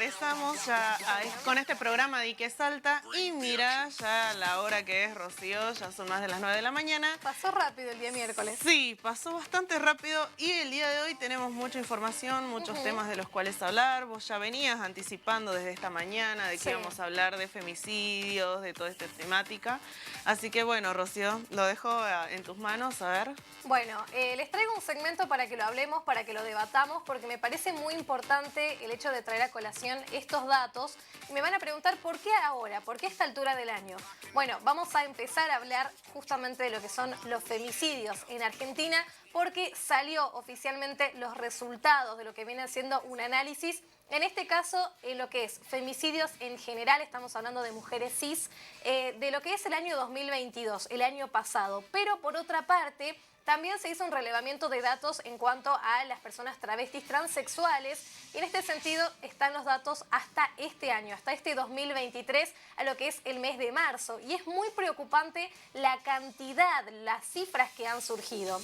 regresamos ya con este programa de Que Salta y mira ya la hora que es, Rocío, ya son más de las 9 de la mañana. Pasó rápido el día miércoles. Sí, pasó bastante rápido y el día de hoy tenemos mucha información, muchos temas de los cuales hablar. Vos ya venías anticipando desde esta mañana de que íbamos a hablar de femicidios, de toda esta temática. Así que bueno, Rocío, lo dejo en tus manos, a ver. Bueno, les traigo un segmento para que lo hablemos, para que lo debatamos, porque me parece muy importante el hecho de traer a colación estos datos. Y me van a preguntar por qué ahora, por qué a esta altura del año. Bueno, vamos a empezar a hablar justamente de lo que son los femicidios en Argentina, porque salió oficialmente los resultados de lo que viene siendo un análisis. En este caso, en lo que es femicidios en general, estamos hablando de mujeres cis, de lo que es el año 2022, el año pasado. Pero por otra parte, también se hizo un relevamiento de datos en cuanto a las personas travestis transexuales. Y en este sentido están los datos hasta este año, hasta este 2023, a lo que es el mes de marzo. Y es muy preocupante la cantidad, las cifras que han surgido.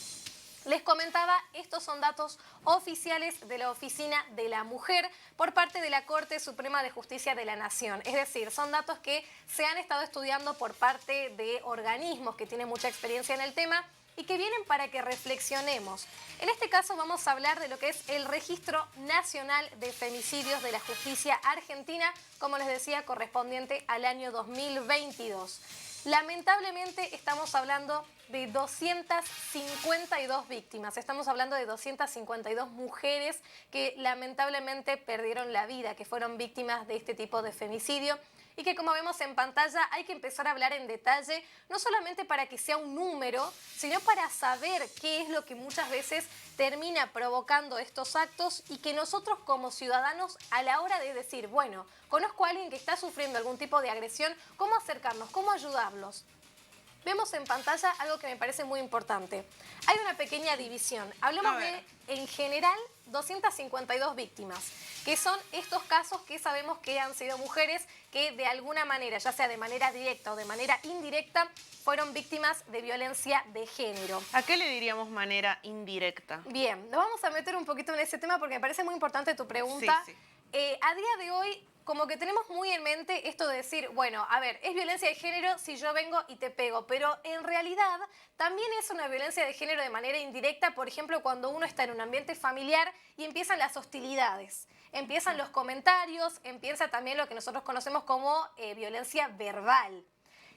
Les comentaba, estos son datos oficiales de la Oficina de la Mujer por parte de la Corte Suprema de Justicia de la Nación. Es decir, son datos que se han estado estudiando por parte de organismos que tienen mucha experiencia en el tema y que vienen para que reflexionemos. En este caso vamos a hablar de lo que es el Registro Nacional de Femicidios de la Justicia Argentina, como les decía, correspondiente al año 2022. Lamentablemente estamos hablando de 252 víctimas, estamos hablando de 252 mujeres que lamentablemente perdieron la vida, que fueron víctimas de este tipo de femicidio y que, como vemos en pantalla, hay que empezar a hablar en detalle, no solamente para que sea un número, sino para saber qué es lo que muchas veces termina provocando estos actos y que nosotros como ciudadanos, a la hora de decir, bueno, conozco a alguien que está sufriendo algún tipo de agresión, ¿cómo acercarnos? ¿Cómo ayudarlos? Vemos en pantalla algo que me parece muy importante. Hay una pequeña división. Hablamos de, en general, 252 víctimas, que son estos casos que sabemos que han sido mujeres que de alguna manera, ya sea de manera directa o de manera indirecta, fueron víctimas de violencia de género. ¿A qué le diríamos manera indirecta? Bien, nos vamos a meter un poquito en ese tema porque me parece muy importante tu pregunta. Sí. A día de hoy, como que tenemos muy en mente esto de decir, bueno, a ver, es violencia de género si yo vengo y te pego, pero en realidad también es una violencia de género de manera indirecta, por ejemplo, cuando uno está en un ambiente familiar y empiezan las hostilidades, empiezan los comentarios, empieza también lo que nosotros conocemos como violencia verbal,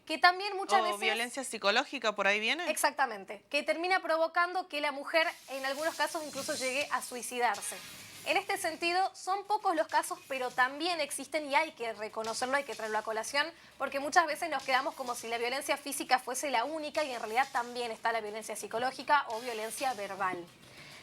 que también muchas veces... violencia psicológica, ¿por ahí viene? Exactamente, que termina provocando que la mujer en algunos casos incluso llegue a suicidarse. En este sentido, son pocos los casos, pero también existen y hay que reconocerlo, hay que traerlo a colación, porque muchas veces nos quedamos como si la violencia física fuese la única y en realidad también está la violencia psicológica o violencia verbal.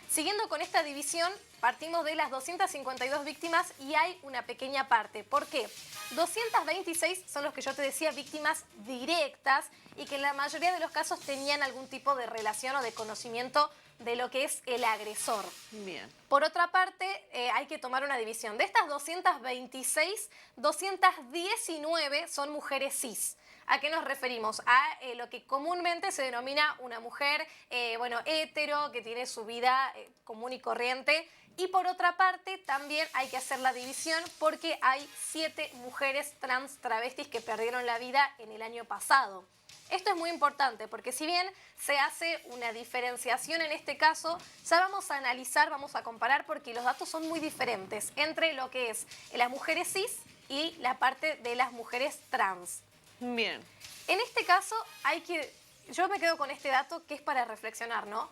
Siguiendo con esta división, partimos de las 252 víctimas y hay una pequeña parte. ¿Por qué? 226 son los que yo te decía, víctimas directas y que en la mayoría de los casos tenían algún tipo de relación o de conocimiento de lo que es el agresor. Bien. Por otra parte, hay que tomar una división. De estas 226, 219 son mujeres cis. ¿A qué nos referimos? A lo que comúnmente se denomina una mujer, hetero, que tiene su vida común y corriente. Y por otra parte, también hay que hacer la división porque hay 7 mujeres trans travestis que perdieron la vida en el año pasado. Esto es muy importante porque si bien se hace una diferenciación en este caso, ya vamos a analizar, vamos a comparar porque los datos son muy diferentes entre lo que es las mujeres cis y la parte de las mujeres trans. Bien. En este caso yo me quedo con este dato que es para reflexionar, ¿no?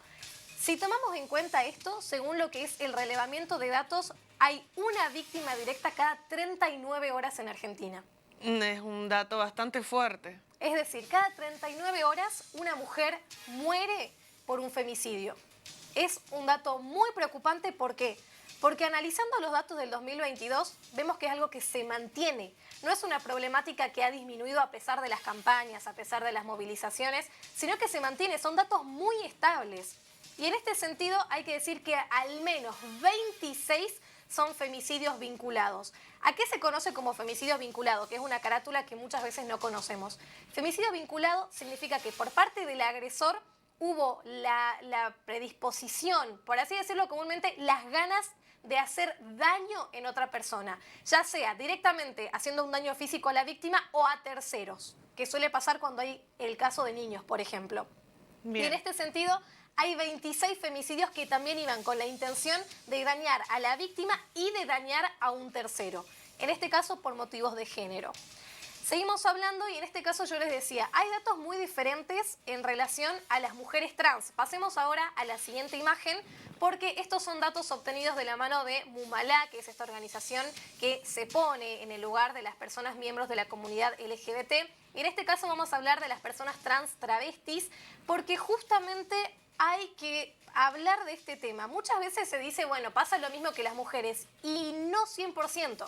Si tomamos en cuenta esto, según lo que es el relevamiento de datos, hay una víctima directa cada 39 horas en Argentina. Es un dato bastante fuerte. Es decir, cada 39 horas una mujer muere por un femicidio. Es un dato muy preocupante, ¿por qué? Porque analizando los datos del 2022 vemos que es algo que se mantiene. No es una problemática que ha disminuido a pesar de las campañas, a pesar de las movilizaciones, sino que se mantiene, son datos muy estables. Y en este sentido hay que decir que al menos 26 son femicidios vinculados. ¿A qué se conoce como femicidio vinculado? Que es una carátula que muchas veces no conocemos. Femicidio vinculado significa que por parte del agresor hubo la predisposición, por así decirlo comúnmente, las ganas de hacer daño en otra persona, ya sea directamente haciendo un daño físico a la víctima o a terceros, que suele pasar cuando hay el caso de niños, por ejemplo. Bien. Y en este sentido, hay 26 femicidios que también iban con la intención de dañar a la víctima y de dañar a un tercero, en este caso por motivos de género. Seguimos hablando y en este caso yo les decía, hay datos muy diferentes en relación a las mujeres trans. Pasemos ahora a la siguiente imagen porque estos son datos obtenidos de la mano de Mumalá, que es esta organización que se pone en el lugar de las personas miembros de la comunidad LGBT. Y en este caso vamos a hablar de las personas trans travestis porque justamente hay que hablar de este tema. Muchas veces se dice, bueno, pasa lo mismo que las mujeres y no 100%.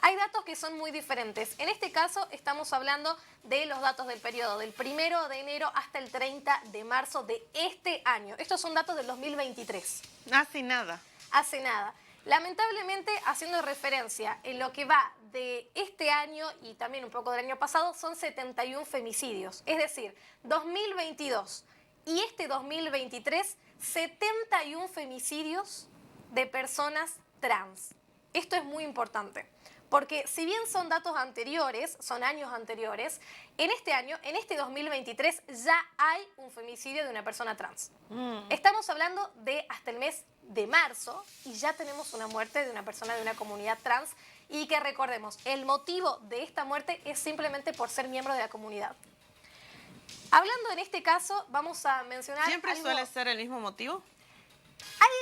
Hay datos que son muy diferentes. En este caso estamos hablando de los datos del periodo del 1 de enero hasta el 30 de marzo de este año. Estos son datos del 2023. Hace nada. Hace nada. Lamentablemente, haciendo referencia en lo que va de este año y también un poco del año pasado, son 71 femicidios. Es decir, 2022 y este 2023, 71 femicidios de personas trans. Esto es muy importante. Porque si bien son datos anteriores, son años anteriores, en este año, en este 2023, ya hay un femicidio de una persona trans. Estamos hablando de hasta el mes de marzo y ya tenemos una muerte de una persona de una comunidad trans y que recordemos, el motivo de esta muerte es simplemente por ser miembro de la comunidad. Hablando en este caso, vamos a mencionar ¿Siempre algo... suele ser el mismo motivo?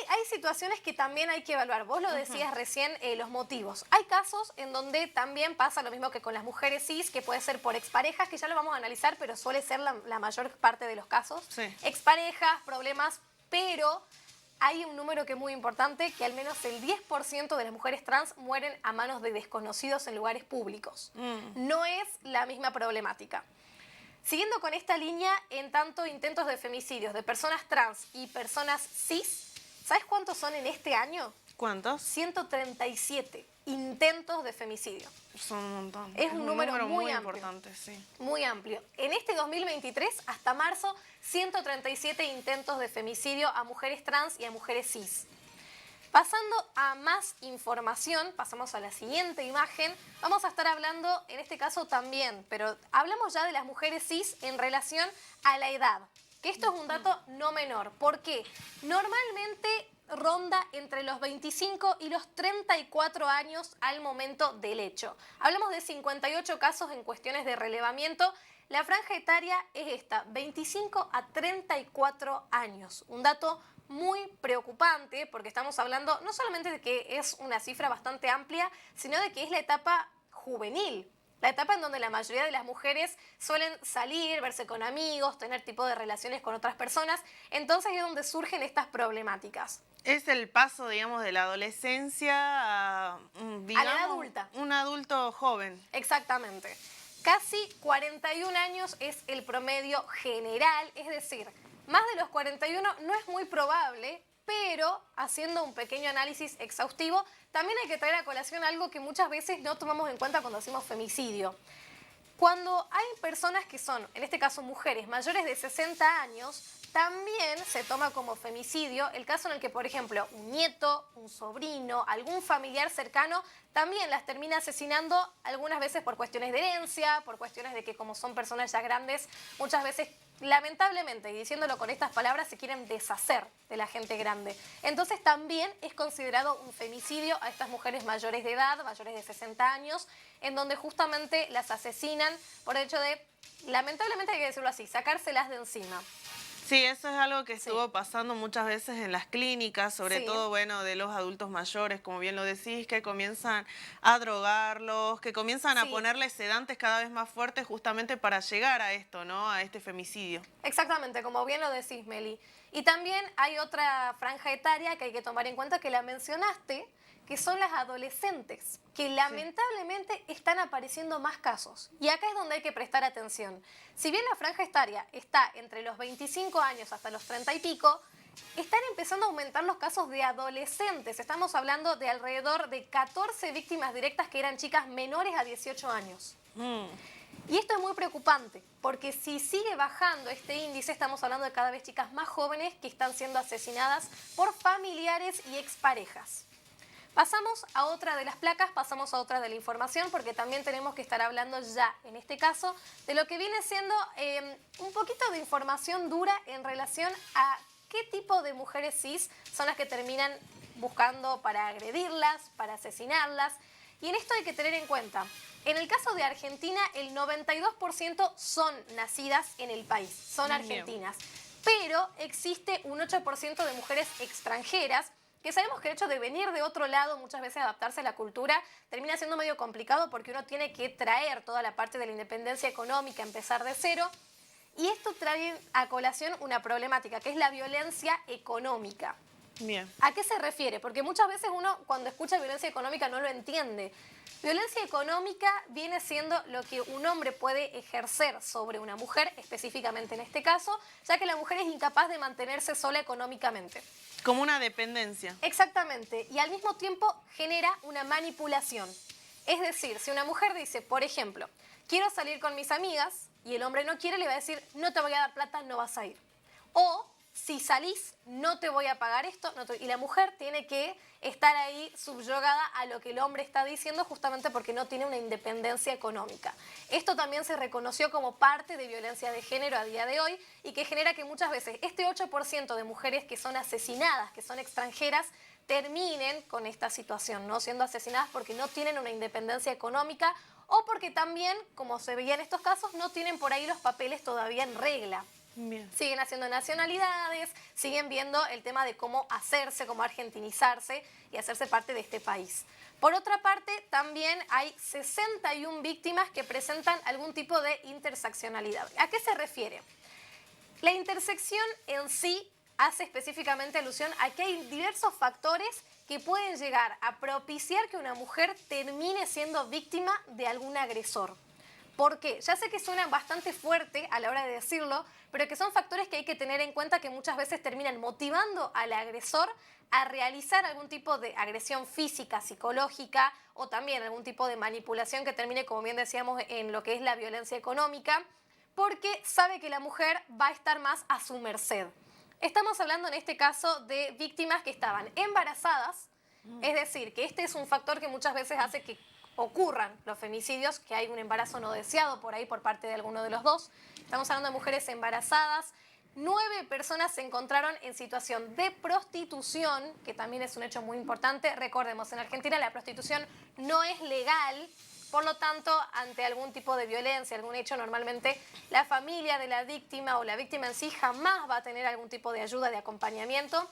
Hay situaciones que también hay que evaluar. Vos lo decías recién, los motivos. Hay casos en donde también pasa lo mismo que con las mujeres cis, que puede ser por exparejas, que ya lo vamos a analizar, pero suele ser la mayor parte de los casos. Sí. Exparejas, problemas, pero hay un número que es muy importante, que al menos el 10% de las mujeres trans mueren a manos de desconocidos en lugares públicos. No es la misma problemática. Siguiendo con esta línea, en tanto intentos de femicidios de personas trans y personas cis, ¿sabes cuántos son en este año? ¿Cuántos? 137 intentos de femicidio. Son un montón. Es un número muy amplio. Importante, sí. Muy amplio. En este 2023, hasta marzo, 137 intentos de femicidio a mujeres trans y a mujeres cis. Pasando a más información, pasamos a la siguiente imagen. Vamos a estar hablando, en este caso también, pero hablamos ya de las mujeres cis en relación a la edad. Que esto es un dato no menor. ¿Por qué? Normalmente ronda entre los 25 y los 34 años al momento del hecho. Hablamos de 58 casos en cuestiones de relevamiento. La franja etaria es esta, 25 a 34 años. Un dato muy preocupante porque estamos hablando no solamente de que es una cifra bastante amplia, sino de que es la etapa juvenil. La etapa en donde la mayoría de las mujeres suelen salir, verse con amigos, tener tipo de relaciones con otras personas. Entonces es donde surgen estas problemáticas. Es el paso, digamos, de la adolescencia a, digamos, a la edad adulta. Un adulto joven. Exactamente. Casi 41 años es el promedio general, es decir, más de los 41 no es muy probable, pero haciendo un pequeño análisis exhaustivo, también hay que traer a colación algo que muchas veces no tomamos en cuenta cuando hacemos femicidio. Cuando hay personas que son, en este caso mujeres, mayores de 60 años, también se toma como femicidio el caso en el que, por ejemplo, un nieto, un sobrino, algún familiar cercano, también las termina asesinando algunas veces por cuestiones de herencia, por cuestiones de que como son personas ya grandes, muchas veces, lamentablemente, y diciéndolo con estas palabras, se quieren deshacer de la gente grande. Entonces también es considerado un femicidio a estas mujeres mayores de edad, mayores de 60 años, en donde justamente las asesinan por el hecho de, lamentablemente hay que decirlo así, sacárselas de encima. Sí, eso es algo que estuvo pasando muchas veces en las clínicas, sobre todo, bueno, de los adultos mayores, como bien lo decís, que comienzan a drogarlos, que comienzan a ponerles sedantes cada vez más fuertes justamente para llegar a esto, ¿no? A este femicidio. Exactamente, como bien lo decís, Meli. Y también hay otra franja etaria que hay que tomar en cuenta, que la mencionaste, que son las adolescentes, que lamentablemente están apareciendo más casos. Y acá es donde hay que prestar atención. Si bien la franja etaria está entre los 25 años hasta los 30 y pico, están empezando a aumentar los casos de adolescentes. Estamos hablando de alrededor de 14 víctimas directas que eran chicas menores a 18 años. Y esto es muy preocupante, porque si sigue bajando este índice, estamos hablando de cada vez chicas más jóvenes que están siendo asesinadas por familiares y exparejas. Pasamos a otra de las placas, pasamos a otra de la información, porque también tenemos que estar hablando ya, en este caso, de lo que viene siendo un poquito de información dura en relación a qué tipo de mujeres cis son las que terminan buscando para agredirlas, para asesinarlas. Y en esto hay que tener en cuenta, en el caso de Argentina, el 92% son nacidas en el país, son argentinas. Pero existe un 8% de mujeres extranjeras, que sabemos que el hecho de venir de otro lado, muchas veces adaptarse a la cultura, termina siendo medio complicado porque uno tiene que traer toda la parte de la independencia económica, empezar de cero. Y esto trae a colación una problemática, que es la violencia económica. Bien. ¿A qué se refiere? Porque muchas veces uno cuando escucha violencia económica no lo entiende. Violencia económica viene siendo lo que un hombre puede ejercer sobre una mujer, específicamente en este caso, ya que la mujer es incapaz de mantenerse sola económicamente. Como una dependencia. Exactamente, y al mismo tiempo genera una manipulación. Es decir, si una mujer dice, por ejemplo, quiero salir con mis amigas, y el hombre no quiere, le va a decir, no te voy a dar plata, no vas a ir. O, si salís, no te voy a pagar esto. Y la mujer tiene que estar ahí subyugada a lo que el hombre está diciendo, justamente porque no tiene una independencia económica. Esto también se reconoció como parte de violencia de género a día de hoy y que genera que muchas veces este 8% de mujeres que son asesinadas, que son extranjeras, terminen con esta situación, ¿no? Siendo asesinadas porque no tienen una independencia económica o porque también, como se veía en estos casos, no tienen por ahí los papeles todavía en regla. Bien. Siguen haciendo nacionalidades, siguen viendo el tema de cómo hacerse, cómo argentinizarse y hacerse parte de este país. Por otra parte, también hay 61 víctimas que presentan algún tipo de interseccionalidad. ¿A qué se refiere? La intersección en sí hace específicamente alusión a que hay diversos factores que pueden llegar a propiciar que una mujer termine siendo víctima de algún agresor. ¿Por qué? Ya sé que suena bastante fuerte a la hora de decirlo, pero que son factores que hay que tener en cuenta que muchas veces terminan motivando al agresor a realizar algún tipo de agresión física, psicológica o también algún tipo de manipulación que termine, como bien decíamos, en lo que es la violencia económica, porque sabe que la mujer va a estar más a su merced. Estamos hablando en este caso de víctimas que estaban embarazadas, es decir, que este es un factor que muchas veces hace que ocurran los femicidios, que hay un embarazo no deseado por ahí por parte de alguno de los dos. Estamos hablando de mujeres embarazadas. 9 personas se encontraron en situación de prostitución, que también es un hecho muy importante. Recordemos, en Argentina la prostitución no es legal, por lo tanto, ante algún tipo de violencia, algún hecho, normalmente la familia de la víctima o la víctima en sí jamás va a tener algún tipo de ayuda, de acompañamiento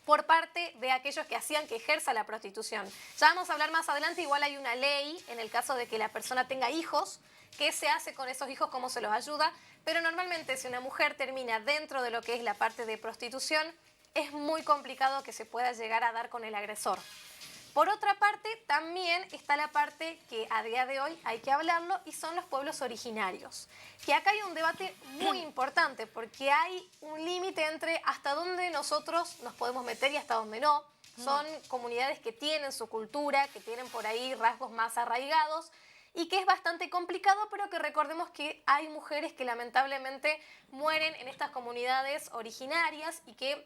por parte de aquellos que hacían que ejerza la prostitución. Ya vamos a hablar más adelante, igual hay una ley en el caso de que la persona tenga hijos, qué se hace con esos hijos, cómo se los ayuda, pero normalmente si una mujer termina dentro de lo que es la parte de prostitución, es muy complicado que se pueda llegar a dar con el agresor. Por otra parte, también está la parte que a día de hoy hay que hablarlo y son los pueblos originarios. Que acá hay un debate muy importante porque hay un límite entre hasta dónde nosotros nos podemos meter y hasta dónde no. Son comunidades que tienen su cultura, que tienen por ahí rasgos más arraigados y que es bastante complicado, pero que recordemos que hay mujeres que lamentablemente mueren en estas comunidades originarias y que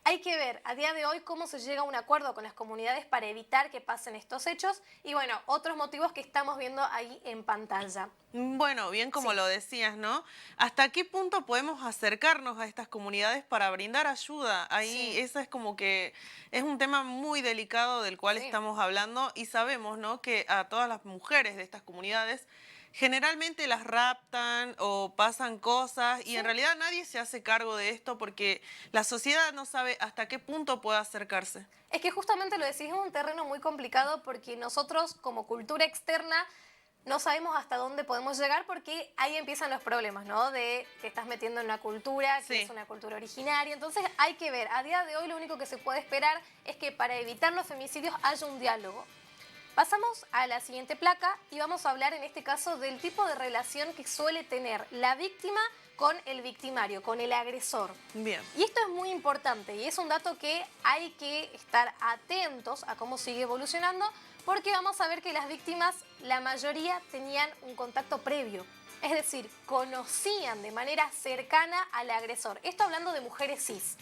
hay que ver a día de hoy cómo se llega a un acuerdo con las comunidades para evitar que pasen estos hechos y bueno, otros motivos que estamos viendo ahí en pantalla. Bueno, bien como Sí. lo decías, ¿no? ¿Hasta qué punto podemos acercarnos a estas comunidades para brindar ayuda? Ahí Sí. eso es como que es un tema muy delicado del cual Sí. estamos hablando y sabemos, ¿no? Que a todas las mujeres de estas comunidades generalmente las raptan o pasan cosas y en realidad nadie se hace cargo de esto porque la sociedad no sabe hasta qué punto puede acercarse. Es que justamente lo decís, es un terreno muy complicado porque nosotros como cultura externa no sabemos hasta dónde podemos llegar porque ahí empiezan los problemas, ¿no? De que estás metiendo en una cultura que Sí. es una cultura originaria. Entonces hay que ver, a día de hoy lo único que se puede esperar es que para evitar los femicidios haya un diálogo. Pasamos a la siguiente placa y vamos a hablar en este caso del tipo de relación que suele tener la víctima con el victimario, con el agresor. Bien. Y esto es muy importante y es un dato que hay que estar atentos a cómo sigue evolucionando, porque vamos a ver que las víctimas, la mayoría tenían un contacto previo. Es decir, conocían de manera cercana al agresor. Esto hablando de mujeres cis.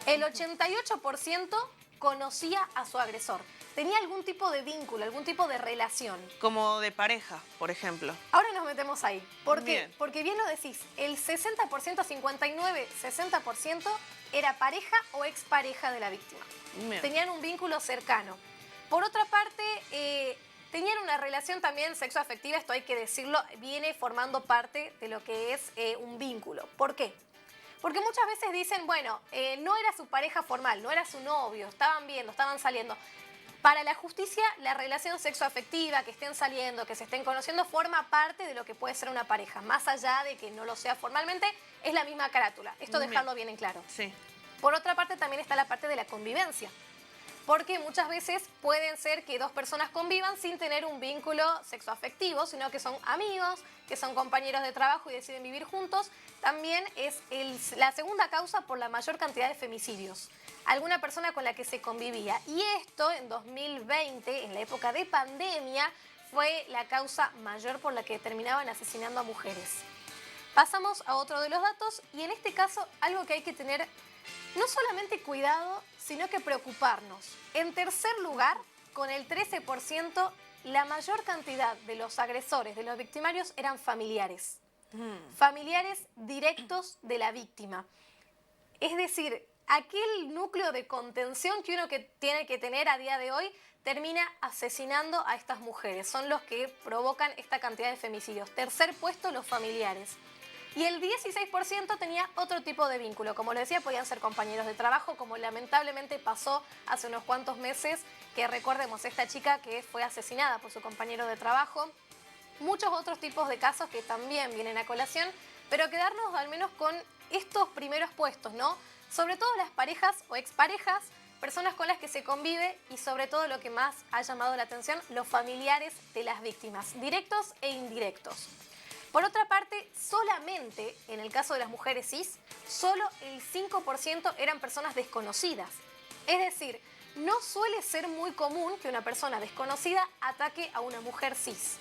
El 88% conocía a su agresor. Tenía algún tipo de vínculo, algún tipo de relación. Como de pareja, por ejemplo. Ahora nos metemos ahí. ¿Por qué? Bien. Porque bien lo decís, el 60%, 59, 60% era pareja o expareja de la víctima. Bien. Tenían un vínculo cercano. Por otra parte, tenían una relación también sexoafectiva, esto hay que decirlo, viene formando parte de lo que es un vínculo. ¿Por qué? Porque muchas veces dicen, bueno, no era su pareja formal, no era su novio, estaban viendo, estaban saliendo. Para la justicia, la relación sexoafectiva, que estén saliendo, que se estén conociendo, forma parte de lo que puede ser una pareja. Más allá de que no lo sea formalmente, es la misma carátula. Esto dejarlo bien en claro. Sí. Por otra parte, también está la parte de la convivencia. Porque muchas veces pueden ser que dos personas convivan sin tener un vínculo sexoafectivo, sino que son amigos, que son compañeros de trabajo y deciden vivir juntos. También es la segunda causa por la mayor cantidad de femicidios. Alguna persona con la que se convivía. Y esto en 2020, en la época de pandemia, fue la causa mayor por la que terminaban asesinando a mujeres. Pasamos a otro de los datos y en este caso algo que hay que tener no solamente cuidado, sino que preocuparnos. En tercer lugar, con el 13%, la mayor cantidad de los agresores, de los victimarios, eran familiares. Familiares directos de la víctima. Es decir, aquel núcleo de contención que uno tiene que tener a día de hoy termina asesinando a estas mujeres. Son los que provocan esta cantidad de femicidios. Tercer puesto, los familiares. Y el 16% tenía otro tipo de vínculo. Como les decía, podían ser compañeros de trabajo, como lamentablemente pasó hace unos cuantos meses, que recordemos, esta chica que fue asesinada por su compañero de trabajo. Muchos otros tipos de casos que también vienen a colación, pero quedarnos al menos con estos primeros puestos, ¿no? Sobre todo las parejas o exparejas, personas con las que se convive y sobre todo lo que más ha llamado la atención, los familiares de las víctimas, directos e indirectos. Por otra parte, solamente en el caso de las mujeres cis, solo el 5% eran personas desconocidas. Es decir, no suele ser muy común que una persona desconocida ataque a una mujer cis.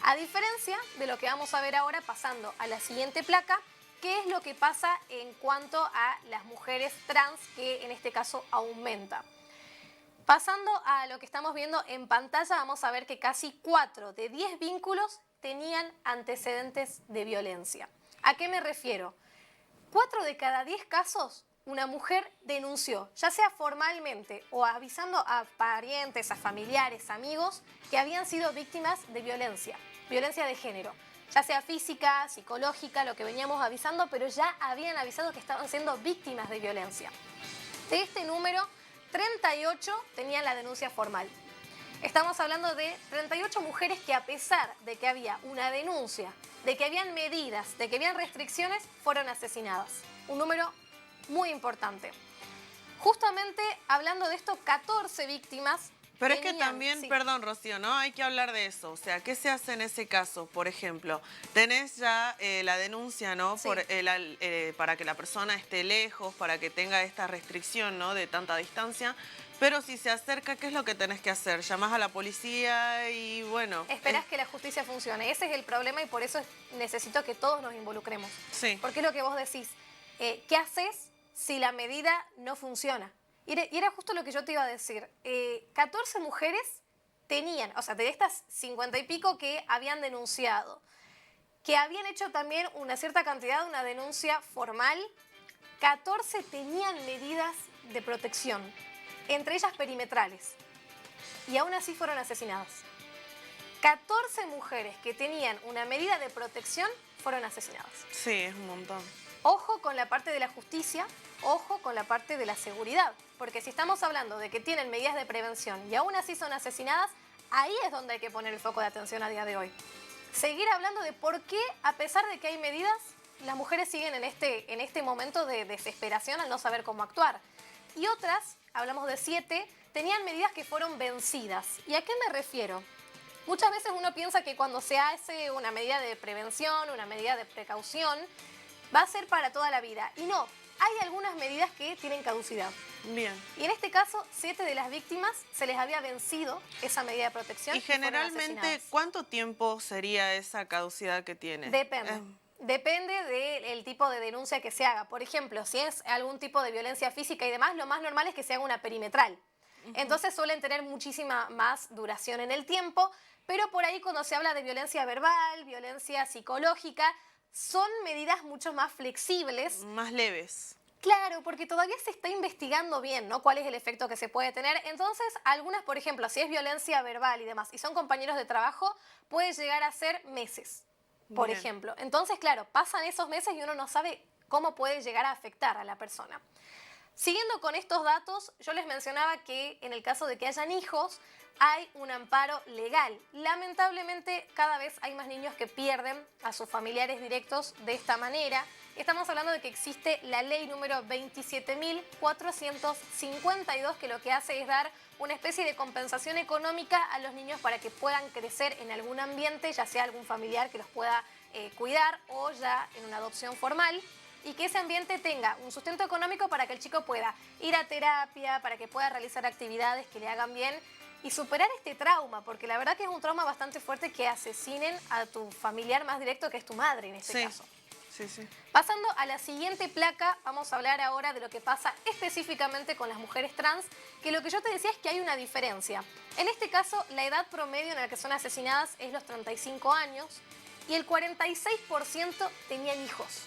A diferencia de lo que vamos a ver ahora pasando a la siguiente placa, ¿qué es lo que pasa en cuanto a las mujeres trans, que en este caso aumenta? Pasando a lo que estamos viendo en pantalla, vamos a ver que casi 4 de 10 vínculos tenían antecedentes de violencia. ¿A qué me refiero? 4 de cada 10 casos, una mujer denunció, ya sea formalmente o avisando a parientes, a familiares, amigos, que habían sido víctimas de violencia de género, ya sea física, psicológica, lo que veníamos avisando, pero ya habían avisado que estaban siendo víctimas de violencia. De este número, 38 tenían la denuncia formal. Estamos hablando de 38 mujeres que, a pesar de que había una denuncia, de que habían medidas, de que habían restricciones, fueron asesinadas. Un número muy importante. Justamente hablando de esto, 14 víctimas. Pero es que también, sí. Perdón, Rocío, ¿no? Hay que hablar de eso. O sea, ¿qué se hace en ese caso? Por ejemplo, tenés ya la denuncia, ¿no? Sí. Para que la persona esté lejos, para que tenga esta restricción, ¿no? De tanta distancia. Pero si se acerca, ¿qué es lo que tenés que hacer? Llamás a la policía y bueno... Esperás que la justicia funcione. Ese es el problema y por eso necesito que todos nos involucremos. Sí. Porque es lo que vos decís. ¿Qué haces si la medida no funciona? Y era justo lo que yo te iba a decir. 14 mujeres tenían, o sea, de estas 50 y pico que habían denunciado, que habían hecho también una cierta cantidad, una denuncia formal, 14 tenían medidas de protección, entre ellas perimetrales, y aún así fueron asesinadas. 14 mujeres que tenían una medida de protección fueron asesinadas. Sí, es un montón. Ojo con la parte de la justicia, ojo con la parte de la seguridad, porque si estamos hablando de que tienen medidas de prevención y aún así son asesinadas, ahí es donde hay que poner el foco de atención a día de hoy. Seguir hablando de por qué, a pesar de que hay medidas, las mujeres siguen en este momento de desesperación al no saber cómo actuar. Y otras, hablamos de 7, tenían medidas que fueron vencidas. ¿Y a qué me refiero? Muchas veces uno piensa que cuando se hace una medida de prevención, una medida de precaución, va a ser para toda la vida. Y no, hay algunas medidas que tienen caducidad. Bien. Y en este caso, 7 de las víctimas se les había vencido esa medida de protección. Y generalmente, ¿cuánto tiempo sería esa caducidad que tiene? Depende. Depende del tipo de denuncia que se haga. Por ejemplo, si es algún tipo de violencia física y demás, lo más normal es que se haga una perimetral. Entonces suelen tener muchísima más duración en el tiempo, pero por ahí cuando se habla de violencia verbal, violencia psicológica, son medidas mucho más flexibles. Más leves. Claro, porque todavía se está investigando bien, ¿no? Cuál es el efecto que se puede tener. Entonces, algunas, por ejemplo, si es violencia verbal y demás, y son compañeros de trabajo, puede llegar a ser meses, por ejemplo. Entonces, claro, pasan esos meses y uno no sabe cómo puede llegar a afectar a la persona. Siguiendo con estos datos, yo les mencionaba que en el caso de que hayan hijos, hay un amparo legal. Lamentablemente, cada vez hay más niños que pierden a sus familiares directos de esta manera. Estamos hablando de que existe la ley número 27.452, que lo que hace es dar una especie de compensación económica a los niños para que puedan crecer en algún ambiente, ya sea algún familiar que los pueda cuidar o ya en una adopción formal, y que ese ambiente tenga un sustento económico para que el chico pueda ir a terapia, para que pueda realizar actividades que le hagan bien y superar este trauma, porque la verdad que es un trauma bastante fuerte que asesinen a tu familiar más directo, que es tu madre en este caso. Sí, sí. Pasando a la siguiente placa, vamos a hablar ahora de lo que pasa específicamente con las mujeres trans, que lo que yo te decía es que hay una diferencia. En este caso, la edad promedio en la que son asesinadas es los 35 años y el 46% tenían hijos.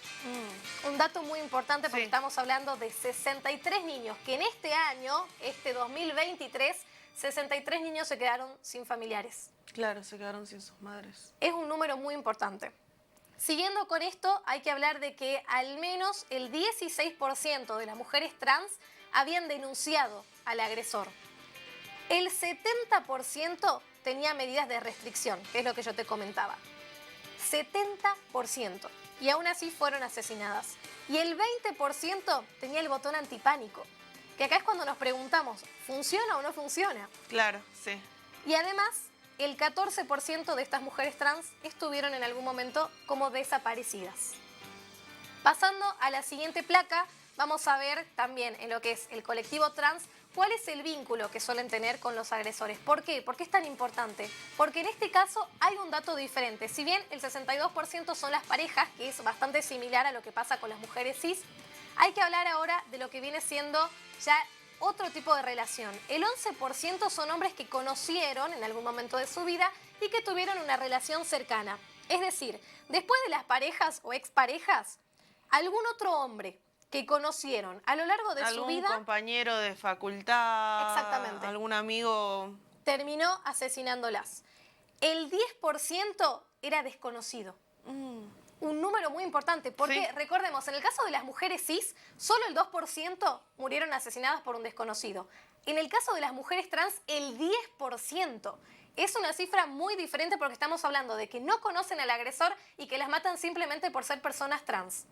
Un dato muy importante porque estamos hablando de 63 niños, que en este año, este 2023, 63 niños se quedaron sin familiares. Claro, se quedaron sin sus madres. Es un número muy importante. Siguiendo con esto, hay que hablar de que al menos el 16% de las mujeres trans habían denunciado al agresor. El 70% tenía medidas de restricción, que es lo que yo te comentaba. 70%. Y aún así fueron asesinadas. Y el 20% tenía el botón antipánico. Que acá es cuando nos preguntamos, ¿funciona o no funciona? Claro, sí. Y además, el 14% de estas mujeres trans estuvieron en algún momento como desaparecidas. Pasando a la siguiente placa, vamos a ver también en lo que es el colectivo trans, cuál es el vínculo que suelen tener con los agresores. ¿Por qué? ¿Por qué es tan importante? Porque en este caso hay un dato diferente. Si bien el 62% son las parejas, que es bastante similar a lo que pasa con las mujeres cis, hay que hablar ahora de lo que viene siendo ya otro tipo de relación. El 11% son hombres que conocieron en algún momento de su vida y que tuvieron una relación cercana. Es decir, después de las parejas o exparejas, algún otro hombre que conocieron a lo largo de su vida... Algún compañero de facultad. Exactamente. Algún amigo... Terminó asesinándolas. El 10% era desconocido. Un número muy importante, porque recordemos, en el caso de las mujeres cis, solo el 2% murieron asesinadas por un desconocido. En el caso de las mujeres trans, el 10%. Es una cifra muy diferente porque estamos hablando de que no conocen al agresor y que las matan simplemente por ser personas trans.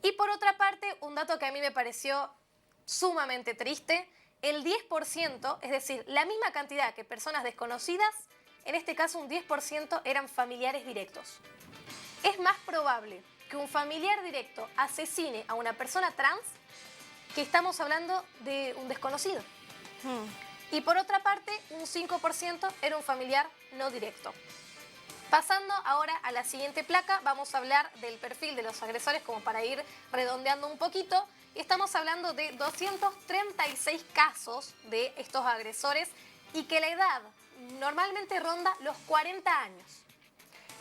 Y por otra parte, un dato que a mí me pareció sumamente triste, el 10%, es decir, la misma cantidad que personas desconocidas, en este caso un 10% eran familiares directos. Es más probable que un familiar directo asesine a una persona trans que estamos hablando de un desconocido. Y por otra parte, un 5% era un familiar no directo. Pasando ahora a la siguiente placa, vamos a hablar del perfil de los agresores como para ir redondeando un poquito. Estamos hablando de 236 casos de estos agresores y que la edad normalmente ronda los 40 años.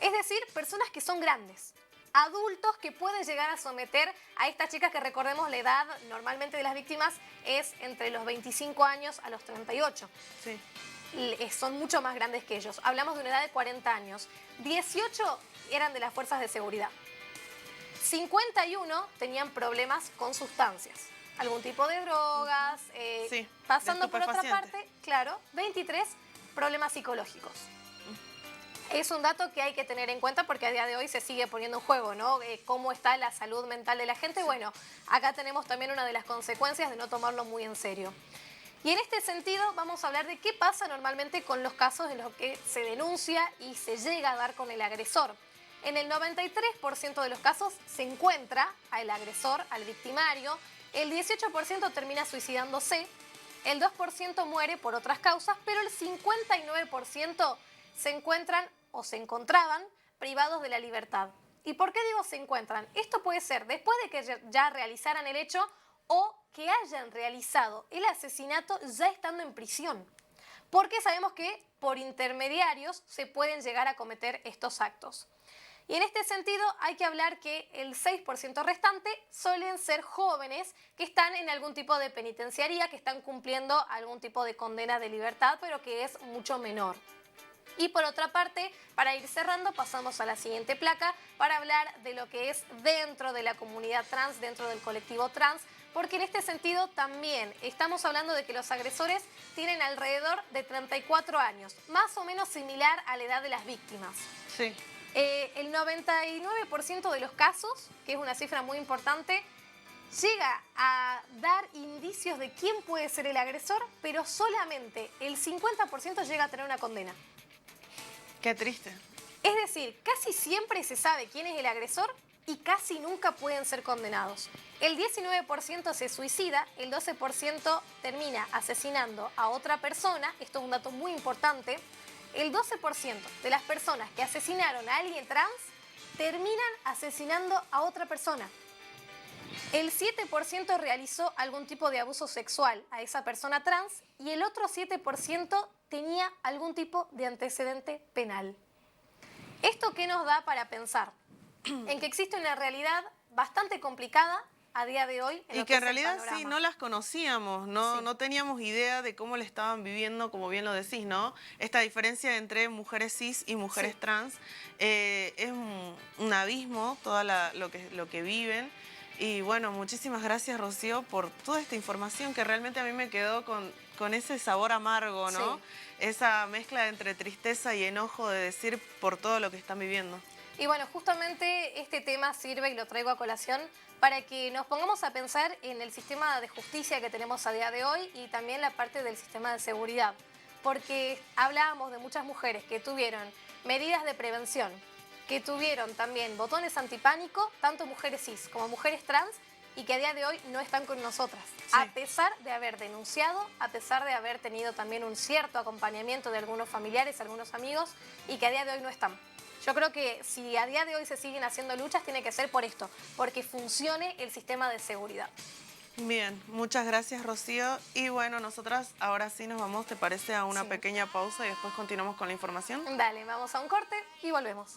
Es decir, personas que son grandes, adultos que pueden llegar a someter a estas chicas que recordemos la edad normalmente de las víctimas es entre los 25 años a los 38. Sí. Son mucho más grandes que ellos. Hablamos de una edad de 40 años. 18 eran de las fuerzas de seguridad. 51 tenían problemas con sustancias. Algún tipo de drogas. Pasando por otra parte, claro, 23 problemas psicológicos. Es un dato que hay que tener en cuenta porque a día de hoy se sigue poniendo en juego, ¿no? Cómo está la salud mental de la gente. Bueno, acá tenemos también una de las consecuencias de no tomarlo muy en serio. Y en este sentido vamos a hablar de qué pasa normalmente con los casos en los que se denuncia y se llega a dar con el agresor. En el 93% de los casos se encuentra al agresor, al victimario, el 18% termina suicidándose, el 2% muere por otras causas, pero el 59% se encuentran o se encontraban privados de la libertad. ¿Y por qué digo se encuentran? Esto puede ser después de que ya realizaran el hecho o que hayan realizado el asesinato ya estando en prisión. Porque sabemos que por intermediarios se pueden llegar a cometer estos actos. Y en este sentido hay que hablar que el 6% restante suelen ser jóvenes que están en algún tipo de penitenciaría, que están cumpliendo algún tipo de condena de libertad, pero que es mucho menor. Y por otra parte, para ir cerrando, pasamos a la siguiente placa para hablar de lo que es dentro de la comunidad trans, dentro del colectivo trans, porque en este sentido también estamos hablando de que los agresores tienen alrededor de 34 años, más o menos similar a la edad de las víctimas. Sí. El 99% de los casos, que es una cifra muy importante, llega a dar indicios de quién puede ser el agresor, pero solamente el 50% llega a tener una condena. Qué triste. Es decir, casi siempre se sabe quién es el agresor y casi nunca pueden ser condenados. El 19% se suicida, el 12% termina asesinando a otra persona, esto es un dato muy importante. El 12% de las personas que asesinaron a alguien trans terminan asesinando a otra persona. El 7% realizó algún tipo de abuso sexual a esa persona trans y el otro 7% tenía algún tipo de antecedente penal. ¿Esto qué nos da para pensar? En que existe una realidad bastante complicada a día de hoy. Y que en realidad sí, no las conocíamos, no teníamos idea de cómo le estaban viviendo, como bien lo decís, ¿no? Esta diferencia entre mujeres cis y mujeres trans es un abismo, todo lo que viven. Y bueno, muchísimas gracias, Rocío, por toda esta información que realmente a mí me quedó con ese sabor amargo, ¿no? Sí. Esa mezcla entre tristeza y enojo de decir por todo lo que están viviendo. Y bueno, justamente este tema sirve, y lo traigo a colación, para que nos pongamos a pensar en el sistema de justicia que tenemos a día de hoy y también la parte del sistema de seguridad. Porque hablábamos de muchas mujeres que tuvieron medidas de prevención, que tuvieron también botones antipánico, tanto mujeres cis como mujeres trans, y que a día de hoy no están con nosotras. Sí. A pesar de haber denunciado, a pesar de haber tenido también un cierto acompañamiento de algunos familiares, algunos amigos, y que a día de hoy no están. Yo creo que si a día de hoy se siguen haciendo luchas, tiene que ser por esto, porque funcione el sistema de seguridad. Bien, muchas gracias, Rocío. Y bueno, nosotras ahora sí nos vamos, ¿te parece? A una pequeña pausa y después continuamos con la información. Dale, vamos a un corte y volvemos.